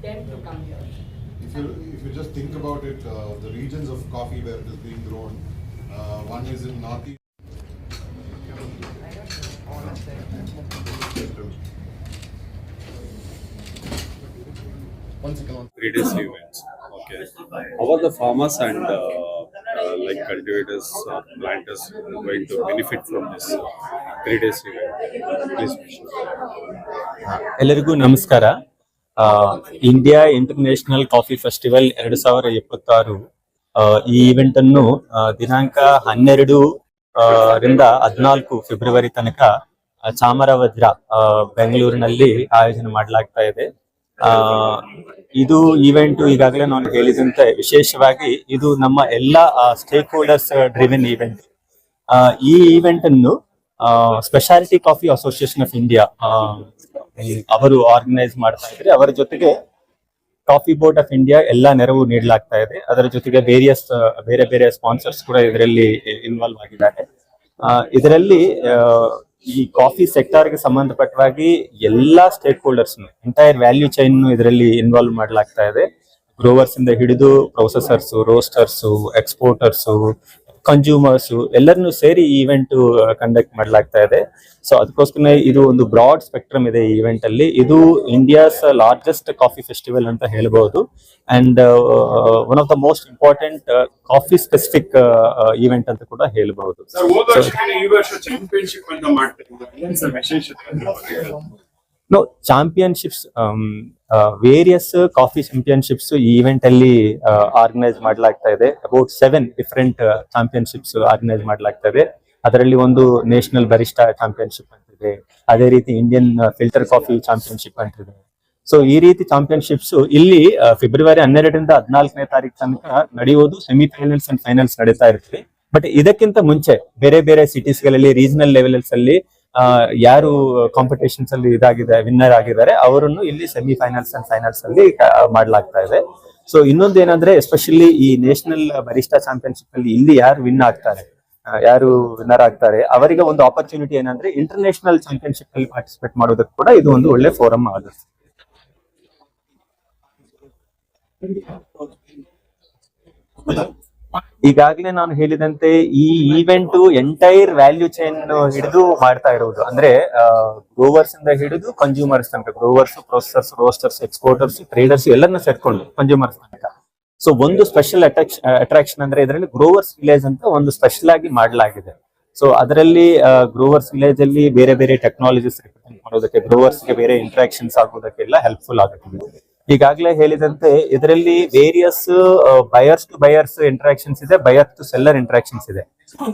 tend to come here. If you just think about it, the regions of coffee where it is being grown, one is in Northeast. Three-days events. Okay. How are the farmers and like cultivators or planters going to benefit from this 3 days event? Please. ಎಲ್ಲರಿಗೂ ನಮಸ್ಕಾರ. India international coffee festival 2026 ಈ event ಅನ್ನು ದಿನಾಂಕ 12 ರಿಂದ 14 February ತನಕ ಚಾಮರಾವಜ್ರ ಬೆಂಗಳೂರಿನಲ್ಲಿ ಆಯೋಜನೆ ಮಾಡಲಾಗ್ತಾ ಇದೆ. ಇದು ಈವೆಂಟ್ ಈಗಾಗಲೇ ನಾನು ಹೇಳಿದಂತೆ ವಿಶೇಷವಾಗಿ ಇದು ನಮ್ಮ ಎಲ್ಲ ಸ್ಟೇಕ್ ಹೋಲ್ಡರ್ಸ್ ಡ್ರಿವೆನ್ ಈವೆಂಟ್. ಈ ಈವೆಂಟ್ ಅನ್ನು speciality coffee association of India ಅವರು ಆರ್ಗನೈಸ್ ಮಾಡ್ತಾ ಇದ್ರೆ, ಅವರ ಜೊತೆಗೆ ಕಾಫಿ ಬೋರ್ಡ್ ಆಫ್ ಇಂಡಿಯಾ ಎಲ್ಲ ನೆರವು ನೀಡಲಾಗ್ತಾ ಇದೆ. ಅದರ ಜೊತೆಗೆ ಬೇರೆ ಬೇರೆ ಸ್ಪಾನ್ಸರ್ಸ್ ಕೂಡ ಇದರಲ್ಲಿ ಇನ್ವಾಲ್ವ್ ಆಗಿದ್ದಾರೆ. ಇದರಲ್ಲಿ ಈ ಕಾಫಿ ಸೆಕ್ಟರ್ ಗೆ ಸಂಬಂಧಪಟ್ಟವಾಗಿ ಎಲ್ಲಾ stake holders entire value chain ಇದರಲ್ಲಿ ಇನ್ವಾಲ್ವ್ ಮಾಡಲಾಗ್ತಾ ಇದೆ. ಗ್ರೋವರ್ಸ್ ಇಂದ ಹಿಡಿದು ಪ್ರೊಸೆಸರ್ಸ್, ರೋಸ್ಟರ್ಸ್, ಎಕ್ಸ್ಪೋರ್ಟರ್ಸ್, ಕನ್ಸ್ಯೂಮರ್ಸ್ ಎಲ್ಲರನ್ನು ಸೇರಿ ಈ ಇವೆಂಟ್ ಕಂಡಕ್ಟ್ ಮಾಡಲಾಗ್ತಾ ಇದೆ. ಸೊ ಅದಕ್ಕೋಸ್ಕರ ಇದು ಒಂದು ಬ್ರಾಡ್ ಸ್ಪೆಕ್ಟ್ರಮ್ ಇದೆ ಈ ಇವೆಂಟ್ ಅಲ್ಲಿ. ಇದು ಇಂಡಿಯಾಸ್ ಲಾರ್ಜೆಸ್ಟ್ ಕಾಫಿ ಫೆಸ್ಟಿವಲ್ ಅಂತ ಹೇಳ್ಬಹುದು, and one of the most important coffee specific event ಅಂತ ಕೂಡ ಹೇಳ್ಬಹುದು. No championships, various coffee championships ಈ ಇವೆಂಟ್ ಅಲ್ಲಿ ಆರ್ಗನೈಸ್ ಮಾಡಲಾಗ್ತಾ ಇದೆ. ಅಬೌಟ್ 7 ಡಿಫರೆಂಟ್ ಚಾಂಪಿಯನ್ಶಿಪ್ಸ್ ಆರ್ಗನೈಸ್ ಮಾಡಲಾಗ್ತಾ ಇದೆ. ಅದರಲ್ಲಿ ಒಂದು ನ್ಯಾಷನಲ್ ಬರಿಸ್ಟಾ ಚಾಂಪಿಯನ್ಶಿಪ್ ಅಂತಿದೆ, ಅದೇ ರೀತಿ ಇಂಡಿಯನ್ ಫಿಲ್ಟರ್ ಕಾಫಿ ಚಾಂಪಿಯನ್ಶಿಪ್ ಅಂತಿದೆ. ಸೊ ಈ ರೀತಿ ಚಾಂಪಿಯನ್ಶಿಪ್ಸ್ ಇಲ್ಲಿ ಫೆಬ್ರವರಿ 12 ರಿಂದ 14ನೇ ತಾರೀಕು ತನಕ ನಡೆಯುವುದು. ಸೆಮಿಫೈನಲ್ಸ್ ಅಂಡ್ ಫೈನಲ್ಸ್ ನಡೀತಾ ಇರ್ತವೆ. ಬಟ್ ಇದಕ್ಕಿಂತ ಮುಂಚೆ ಬೇರೆ ಬೇರೆ ಸಿಟೀಸ್ ಗಳಲ್ಲಿ, ರೀಜನಲ್ ಲೆವೆಲ್ಸ್ ಅಲ್ಲಿ ಯಾರು ಕಾಂಪಿಟೇಷನ್ಸ್ ಅಲ್ಲಿ ವಿನ್ನರ್ ಆಗಿದ್ದಾರೆ ಅವರನ್ನು ಇಲ್ಲಿ ಸೆಮಿಫೈನಲ್ಸ್ ಅಂಡ್ ಫೈನಲ್ಸ್ ಅಲ್ಲಿ ಮಾಡಲಾಗ್ತಾ ಇದೆ. ಸೊ ಇನ್ನೊಂದು ಏನಂದ್ರೆ, ಎಸ್ಪೆಷಲಿ ಈ ನ್ಯಾಷನಲ್ ಬರಿಸ್ಟಾ ಚಾಂಪಿಯನ್ಶಿಪ್ ಅಲ್ಲಿ ಇಲ್ಲಿ ಯಾರು ವಿನ್ನರ್ ಆಗ್ತಾರೆ ಅವರಿಗೆ ಒಂದು ಆಪರ್ಚುನಿಟಿ ಏನಂದ್ರೆ ಇಂಟರ್ನ್ಯಾಷನಲ್ ಚಾಂಪಿಯನ್ಶಿಪ್ ಅಲ್ಲಿ ಪಾರ್ಟಿಸಿಪೇಟ್ ಮಾಡೋದಕ್ಕೆ ಕೂಡ ಇದು ಒಂದು ಒಳ್ಳೆ ಫೋರಮ್ ಆಗುತ್ತೆ. ಈಗಾಗಲೇ ನಾನು ಹೇಳಿದಂತೆ ಈ ಈವೆಂಟ್ ಎಂಟೈರ್ ವ್ಯಾಲ್ಯೂ ಚೈನ್ ಹಿಡಿದು ಮಾಡ್ತಾ ಇರೋದು. ಅಂದ್ರೆ ಗ್ರೋವರ್ಸ್ ಇಂದ ಹಿಡಿದು ಕನ್ಸ್ಯೂಮರ್ಸ್ ತನಕ, growers, processors, roasters, exporters, traders ಎಲ್ಲರನ್ನ ಸೇರ್ಕೊಂಡು ಕನ್ಸ್ಯೂಮರ್ಸ್ ತನಕ. ಸೊ ಒಂದು ಸ್ಪೆಷಲ್ ಅಟ್ರಾಕ್ಷನ್ ಅಂದ್ರೆ ಇದರಲ್ಲಿ ಗ್ರೋವರ್ಸ್ ವಿಲೇಜ್ ಅಂತ ಒಂದು ಸ್ಪೆಷಲ್ ಆಗಿ ಮಾಡಲಾಗಿದೆ. ಸೊ ಅದರಲ್ಲಿ ಗ್ರೋವರ್ಸ್ ವಿಲೇಜ್ ಅಲ್ಲಿ ಬೇರೆ ಬೇರೆ ಟೆಕ್ನಾಲಜೀಸ್ ರಿಪ್ರೆಸೆಂಟ್ ಮಾಡೋದಕ್ಕೆ, ಗ್ರೋವರ್ಸ್ ಗೆ ಬೇರೆ ಇಂಟ್ರಾಕ್ಷನ್ಸ್ ಆಗೋದಕ್ಕೆಲ್ಲ ಹೆಲ್ಪ್ಫುಲ್ ಆಗುತ್ತೆ. ಈಗಾಗಲೇ ಹೇಳಿದಂತೆ ಇದರಲ್ಲಿ various buyers to buyers interactions ಇದೆ, ಬಯರ್ ಟು ಸೆಲ್ಲರ್ ಇಂಟ್ರಾಕ್ಷನ್ಸ್ ಇದೆ.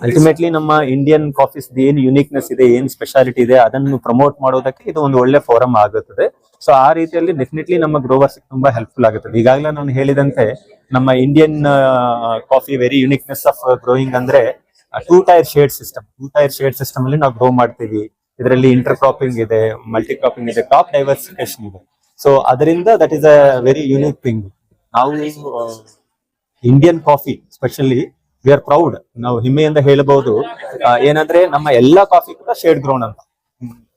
ಅಲ್ಟಿಮೇಟ್ಲಿ ನಮ್ಮ ಇಂಡಿಯನ್ ಕಾಫೀಸ್ ಏನ್ ಯುನೀಕ್ನೆಸ್ ಇದೆ, ಏನ್ ಸ್ಪೆಷಾಲಿಟಿ ಇದೆ ಅದನ್ನು ಪ್ರಮೋಟ್ ಮಾಡೋದಕ್ಕೆ ಇದು ಒಂದು ಒಳ್ಳೆ ಫೋರಮ್ ಆಗುತ್ತದೆ. ಸೊ ಆ ರೀತಿಯಲ್ಲಿ ಡೆಫಿನೆಟ್ಲಿ ನಮ್ಮ ಗ್ರೋವರ್ಸ್ ತುಂಬಾ ಹೆಲ್ಪ್ಫುಲ್ ಆಗುತ್ತದೆ. ಈಗಾಗಲೇ ನಾನು ಹೇಳಿದಂತೆ ನಮ್ಮ Indian coffee very uniqueness of growing ಅಂದ್ರೆ 2 ಟೈರ್ ಶೇಡ್ ಸಿಸ್ಟಮ್ ಅಲ್ಲಿ ನಾವು ಗ್ರೋ ಮಾಡ್ತೀವಿ. ಇದರಲ್ಲಿ ಇಂಟರ್ ಕ್ರಾಪಿಂಗ್ ಇದೆ, ಮಲ್ಟಿ ಕ್ರಾಪಿಂಗ್ ಇದೆ, ಕ್ರಾಪ್ ಡೈವರ್ಸಿಫಿಕೇಶನ್ ಇದೆ. ಸೊ ಅದರಿಂದ that is a very unique thing. ನಾವು Indian coffee specially we are proud, ನಾವು ಹೆಮ್ಮೆಯಿಂದ ಹೇಳಬಹುದು ಏನಂದ್ರೆ ನಮ್ಮ ಎಲ್ಲಾ ಕಾಫಿ ಕೂಡ ಶೇಡ್ ಗ್ರೋನ್ ಅಂತ.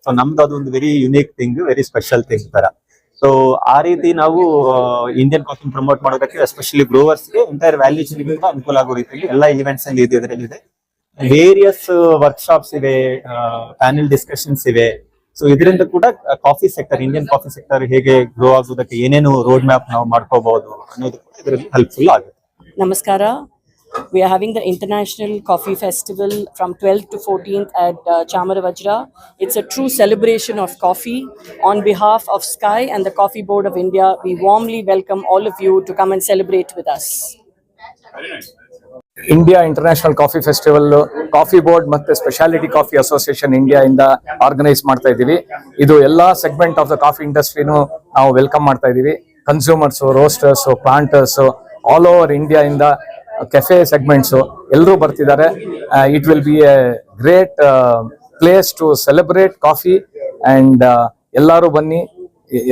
ಸೊ ನಮ್ದು ಅದೊಂದು very unique thing, very special thing ತರ. ಸೊ ಆ ರೀತಿ ನಾವು ಇಂಡಿಯನ್ ಕಾಫಿ ಪ್ರಮೋಟ್ ಮಾಡೋದಕ್ಕೆ ಎಸ್ಪೆಷಲಿ ಗ್ರೋವರ್ಸ್ಗೆ ಎಂಟೈರ್ ವ್ಯಾಲ್ಯೂ ಚೈನ್ ಕೂಡ ಅನುಕೂಲ ಆಗೋ ರೀತಿಯಲ್ಲಿ ಎಲ್ಲ ಈವೆಂಟ್ಸ್ ಅಲ್ಲಿ ಇದರಲ್ಲಿದೆ. ವೇರಿಯಸ್ ವರ್ಕ್ಶಾಪ್ಸ್ ಇವೆ, ಪ್ಯಾನೆಲ್ ಡಿಸ್ಕಷನ್ಸ್ ಇವೆ. ಸೊ ಇದರಿಂದ ಕೂಡ coffee sector, Indian coffee sector ಹೇಗೆ ಗ್ರೋ ಆಗೋದಕ್ಕೆ ಏನೇನು ರೋಡ್ ಮ್ಯಾಪ್ ನಾವು ಮಾಡ್ಕೋಬಹುದು ಅನ್ನೋದು ಕೂಡ ಇದರಲ್ಲಿ ಹೆಲ್ಪ್ಫುಲ್ ಆಗುತ್ತೆ. Namaskara. We are having the International Coffee Festival from 12th to 14th at Chamaravajra. It's a true celebration of coffee. On behalf of Sky and the Coffee Board of India, we warmly welcome all of you to come and celebrate with us. India international coffee festival coffee board ಮತ್ತೆ speciality coffee association India ಇಂದ organise ಮಾಡ್ತಾ ಇದ್ದೀವಿ. ಇದು ಎಲ್ಲಾ segment of the coffee ಇಂಡಸ್ಟ್ರಿನೂ ನಾವು welcome ಮಾಡ್ತಾ ಇದ್ದೀವಿ. Consumers, roasters, planters all over India ಇಂದ, ಕೆಫೆ ಸೆಗ್ಮೆಂಟ್ಸ್ ಎಲ್ಲರೂ ಬರ್ತಿದ್ದಾರೆ. It will be a great place to celebrate coffee and ಎಲ್ಲರೂ ಬನ್ನಿ.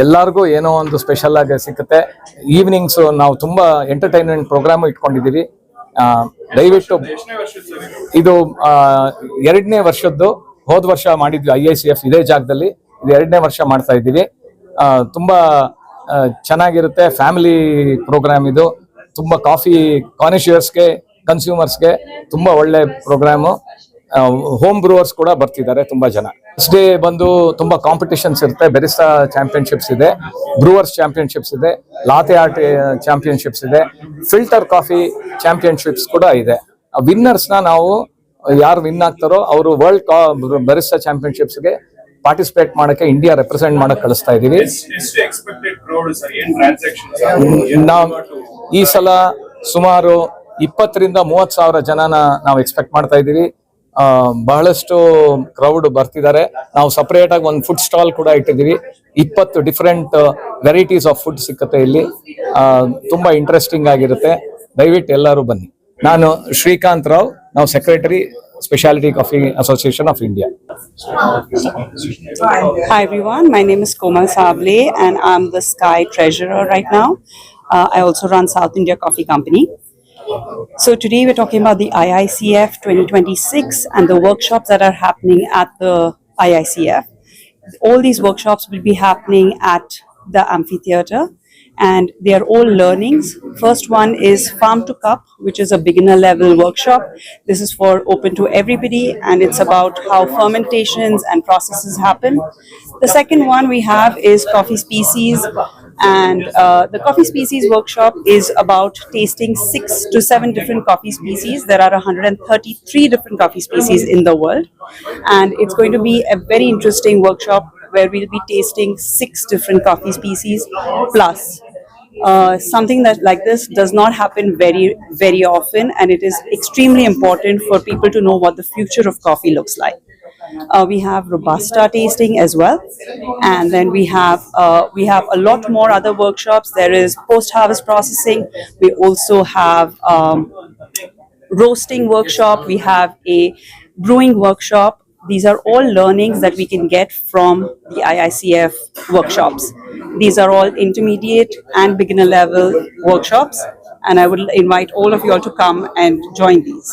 ಎಲ್ಲರಿಗೂ ಏನೋ ಒಂದು ಸ್ಪೆಷಲ್ ಆಗಿ ಸಿಗುತ್ತೆ. ಈವ್ನಿಂಗ್ಸ್ ನಾವು ತುಂಬಾ ಎಂಟರ್ಟೈನ್ಮೆಂಟ್ ಪ್ರೋಗ್ರಾಮ್ ಇಟ್ಕೊಂಡಿದ್ದೀವಿ. ದಯವಿಟ್ಟು ಇದು 2ನೇ ವರ್ಷದ್ದು. ಹೋದ ವರ್ಷ ಮಾಡಿದ್ವಿ IICF ಇದೇ ಜಾಗದಲ್ಲಿ. ಇದು 2ನೇ ವರ್ಷ ಮಾಡ್ತಾ ಇದ್ದೀವಿ. ತುಂಬಾ ಚೆನ್ನಾಗಿರುತ್ತೆ. ಫ್ಯಾಮಿಲಿ ಪ್ರೋಗ್ರಾಮ್ ಇದು. ತುಂಬಾ ಕಾಫಿ ಕಾನಿಷಿಯರ್ಸ್ಗೆ, ಕನ್ಸ್ಯೂಮರ್ಸ್ಗೆ ತುಂಬಾ ಒಳ್ಳೆ ಪ್ರೋಗ್ರಾಮು. ಹೋಮ್ ಬ್ರೂವರ್ಸ್ ಕೂಡ ಬರ್ತಿದ್ದಾರೆ ತುಂಬಾ ಜನ. ಫಸ್ಟ್ ಡೇ ಬಂದು ತುಂಬಾ ಕಾಂಪಿಟಿಷನ್ಸ್ ಇರುತ್ತೆ. ಬೆರಿಸ್ಟಾ ಚಾಂಪಿಯನ್ಶಿಪ್ಸ್ ಇದೆ, ಬ್ರೂವರ್ಸ್ ಚಾಂಪಿಯನ್ಶಿಪ್ಸ್ ಇದೆ, ಲಾತೆ ಆರ್ಟ್ ಚಾಂಪಿಯನ್ಶಿಪ್ಸ್ ಇದೆ, ಫಿಲ್ಟರ್ ಕಾಫಿ ಚಾಂಪಿಯನ್ಶಿಪ್ಸ್ ಕೂಡ ಇದೆ. ವಿನ್ನರ್ಸ್ ನಾವು ಯಾರು ವಿನ್ ಆಗ್ತಾರೋ ಅವರು ವರ್ಲ್ಡ್ ಬೆರಿಸ್ಟಾ ಚಾಂಪಿಯನ್ಶಿಪ್ಸ್ಗೆ ಪಾರ್ಟಿಸಿಪೇಟ್ ಮಾಡಕ್ಕೆ, ಇಂಡಿಯಾ ರೆಪ್ರೆಸೆಂಟ್ ಮಾಡಕ್ ಕಳಿಸ್ತಾ ಇದೀವಿ. ನಾವು ಈ ಸಲ ಸುಮಾರು 20,000 to 30,000 ಜನನ ನಾವು ಎಕ್ಸ್ಪೆಕ್ಟ್ ಮಾಡ್ತಾ ಇದೀವಿ. ಬಹಳಷ್ಟು ಕ್ರೌಡ್ ಬರ್ತಿದ್ದಾರೆ. ನಾವು ಸಪರೇಟ್ ಆಗಿ ಒಂದು ಫುಡ್ ಸ್ಟಾಲ್ ಕೂಡ ಇಟ್ಟಿದ್ದೀವಿ. 20 ಡಿಫರೆಂಟ್ ವೆರೈಟೀಸ್ ಆಫ್ ಫುಡ್ ಸಿಕ್ಕತ್ತೆ ಇಲ್ಲಿ. ತುಂಬಾ ಇಂಟ್ರೆಸ್ಟಿಂಗ್ ಆಗಿರುತ್ತೆ. ದಯವಿಟ್ಟು ಎಲ್ಲರೂ ಬನ್ನಿ. ನಾನು ಶ್ರೀಕಾಂತ್ ರಾವ್, ನಾವು secretary, Specialty Coffee Association of India. Hi everyone, my name is Komal Sable and I'm the Sky Treasurer right now. I also run South India Coffee Company. So today we're talking about the IICF 2026 and the workshops that are happening at the IICF. All these workshops will be happening at the amphitheater and they are all learnings. First one is Farm to Cup, which is a beginner level workshop. This is for open to everybody and it's about how fermentations and processes happen. The second one we have is coffee species, and the coffee species workshop is about tasting 6 to 7 different coffee species. There are 133 different coffee species in the world, and it's going to be a very interesting workshop where we'll be tasting 6 different coffee species plus. Something that like this does not happen very often, and it is extremely important for people to know what the future of coffee looks like. We have Robusta tasting as well, and then we have a lot more other workshops. There is post-harvest processing. We also have roasting workshop. We have a brewing workshop. These are all learnings that we can get from the IICF workshops. These are all intermediate and beginner level workshops, and I would invite all of you all to come and join these.